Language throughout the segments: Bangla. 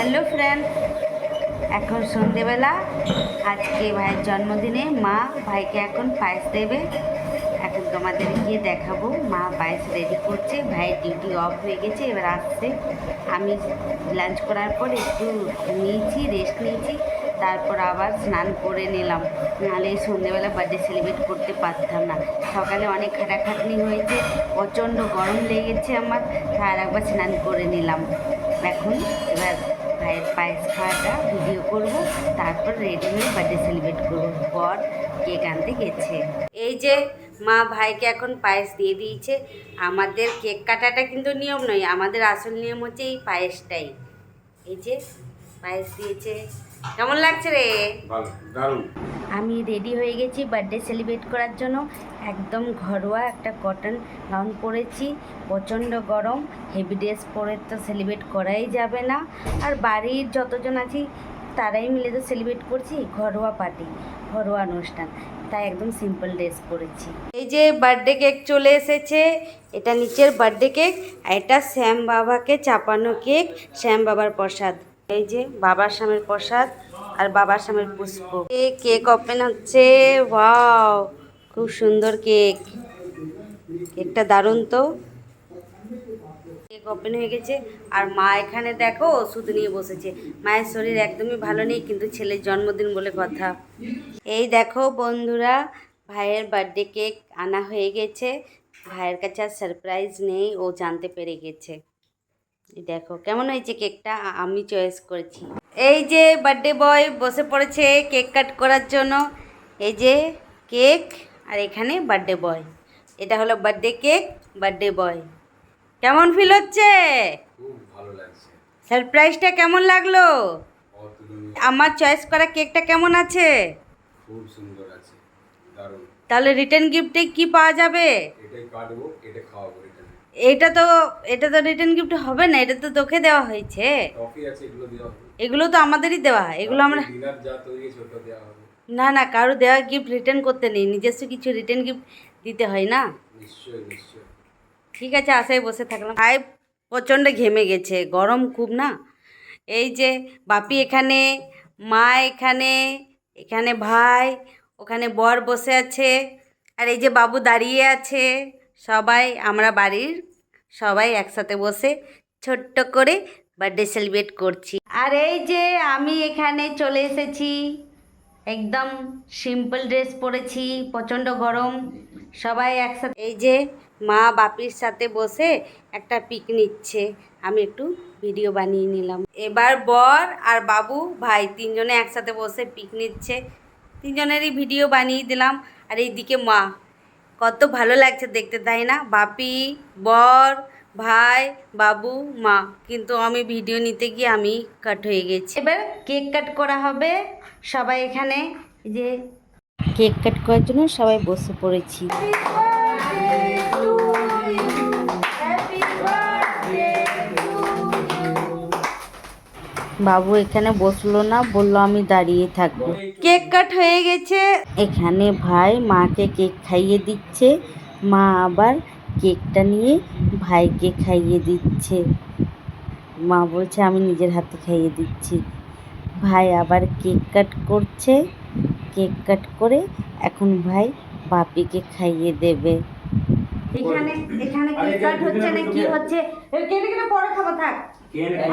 হ্যালো ফ্রেন্ড, এখন সন্ধেবেলা। আজকে ভাইয়ের জন্মদিনে মা ভাইকে এখন পায়েস দেবে। এখন তোমাদের গিয়ে দেখাবো। মা পায়েস রেডি করছে, ভাইয়ের ডিউটি অফ হয়ে গেছে, এবার আসছে। আমি লাঞ্চ করার পর একটু নিয়েছি, রেস্ট নিয়েছি, তারপর আবার স্নান করে নিলাম। নাহলে এই সন্ধেবেলা বার্থডে সেলিব্রেট করতে পারতাম না। সকালে অনেক খাটাখাটনি হয়েছে, প্রচণ্ড গরম লেগেছে আমার, তার একবার স্নান করে নিলাম। এখন এবার ভাইয়ের পায়েস খাওয়াটা ভিডিও করব, তারপর রেডি হয়ে বার্থডে সেলিব্রেট করব। পর কেক আনতে গেছে। এই যে মা ভাইকে এখন পায়েস দিয়ে দিয়েছে। আমাদের কেক কাটাটা কিন্তু নিয়ম নয়, আমাদের আসল নিয়ম হচ্ছে এই পায়েসটাই। এই যে পায়েস দিয়েছে। কেমন লাগছে রে? আমি রেডি হয়ে গেছি বার্থডে সেলিব্রেট করার জন্য। একদম ঘরোয়া একটা কটন গাউন পরেছি, প্রচণ্ড গরম, হেভি ড্রেস পরে তো সেলিব্রেট করাই যাবে না। আর বাড়ির যতজন আছি তারাই মিলে তো সেলিব্রেট করছি, ঘরোয়া পার্টি, ঘরোয়া অনুষ্ঠান, তাই একদম সিম্পল ড্রেস পরেছি। এই যে বার্থডে কেক চলে এসেছে, এটা নিচের বার্থডে কেক, আর এটা শ্যাম বাবাকে চাপানো কেক, শ্যাম বাবার প্রসাদ। এই যে বাবার স্বামীর প্রসাদ আর বাবার স্বামীর পুষ্প। কেক ওপেন হচ্ছে। ওয়াও, খুব সুন্দর কেক, কেকটা দারুণ তো। কেক ওপেন হয়ে গেছে, আর মা এখানে দেখো ওষুধ নিয়ে বসেছে। মায়ের শরীর একদমই ভালো নেই, কিন্তু ছেলের জন্মদিন বলে কথা। এই দেখো বন্ধুরা, ভাইয়ের বার্থডে কেক আনা হয়ে গেছে। ভাইয়ের কাছে আর সারপ্রাইজ নেই, ও জানতে পেরে গেছে। দেখো কেমন হয়েছে কেকটা, আমি চয়েস করেছি। এই যে বার্থডে বয় বসে পড়েছে কেক কাট করার জন্য। এই যে কেক, আর এখানে বার্থডে বয়। এটা হলো বার্থডে কেক, বার্থডে বয়। কেমন ফিল হচ্ছে? খুব ভালো লাগছে। সারপ্রাইজটা কেমন লাগলো? আমার চয়েস করা কেকটা কেমন আছে? খুব সুন্দর আছে, দারুণ। তাহলে রিটার্ন গিফটে কি পাওয়া যাবে? এটাই কাটবো, এটা খাওয়াবো রিটার্ন। এটা তো রিটার্ন গিফট হবে না, এটা তো তোকে দেওয়া হয়েছে। টফি আছে, এগুলো দেওয়া হবে। এগুলো তো আমাদেরই দেওয়া, এগুলো আমরা ডিনার যা তৈরি আছে ওটা দেওয়া হবে। না না, কারো দেওয়া গিফট রিটার্ন করতে নেই, নিজস্ব কিছু রিটার্ন গিফট দিতে হয় না। নিশ্চয়ই নিশ্চয়ই। ঠিক আছে, আশায় বসে থাকলাম। ভাই প্রচণ্ড ঘেমে গেছে, গরম খুব না। এই যে বাপি এখানে, মা এখানে, এখানে ভাই, ওখানে বর বসে আছে, আর এই যে বাবু দাঁড়িয়ে আছে। সবাই আমরা বাড়ির সবাই একসাথে বসে ছোট্ট করে বার্থডে সেলিব্রেট করছি। আর এই যে আমি এখানে চলে এসেছি, একদম সিম্পল ড্রেস পরেছি, প্রচণ্ড গরম, সবাই একসাথে। এই যে মা বাপির সাথে বসে একটা পিক নিচ্ছে, আমি একটু ভিডিও বানিয়ে নিলাম। এবার বর আর বাবু ভাই তিনজনে একসাথে বসে পিক নিচ্ছে, তিনজনেরই ভিডিও বানিয়ে দিলাম। আর এইদিকে মা, কত ভালো লাগছে দেখতে, তাই না? বাপি, বর, ভাই, বাবু, মা। কিন্তু আমি ভিডিও নিতে গিয়ে আমি কাট হয়ে গেছি। এবার কেক কাট করা হবে। সবাই এখানে যে কেক কাট করার জন্য সবাই বসে পড়েছি। বাবু এখানে বসলো না, বললো আমি দাঁড়িয়ে থাকবো। কেক কাট হয়ে গেছে। এখানে ভাই মাকে কেক খাইয়ে দিচ্ছে, মা আবার কেকটা নিয়ে ভাইকে খাইয়ে দিচ্ছে। মা বলছে আমি নিজের হাতে খাইয়ে দিচ্ছি। ভাই আবার কেক কাট করছে, কেক কাট করে এখন ভাই বাপিকে খাইয়ে দেবে। এখানে এখানে কেক কাট হচ্ছে না কি হচ্ছে, কেটে কেটে পরে খাবো, থাক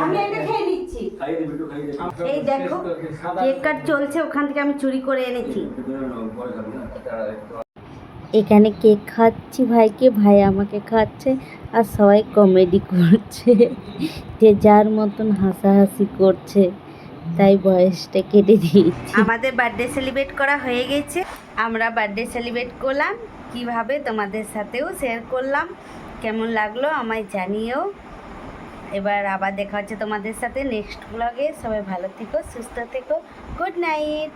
আমি এটা খেয়ে নিচ্ছি। এই দেখো কেক কাট চলছে, ওখান থেকে আমি চুরি করে এনেছি। এখানে কেক খাচ্ছি ভাইকে, ভাই আমাকে খাচ্ছে, আর সবাই কমেডি করছে, যে যার মতন হাসাহাসি করছে, তাই ভয়েসটা কেটে দিয়েছি। আমাদের বার্থডে সেলিব্রেট করা হয়ে গেছে। আমরা বার্থডে সেলিব্রেট করলাম কিভাবে তোমাদের সাথেও শেয়ার করলাম। কেমন লাগলো আমায় জানিও। এবার আবার দেখা হচ্ছে তোমাদের সাথে নেক্সট ব্লগে। সবাই ভালো থেকো, সুস্থ থেকো, গুড নাইট।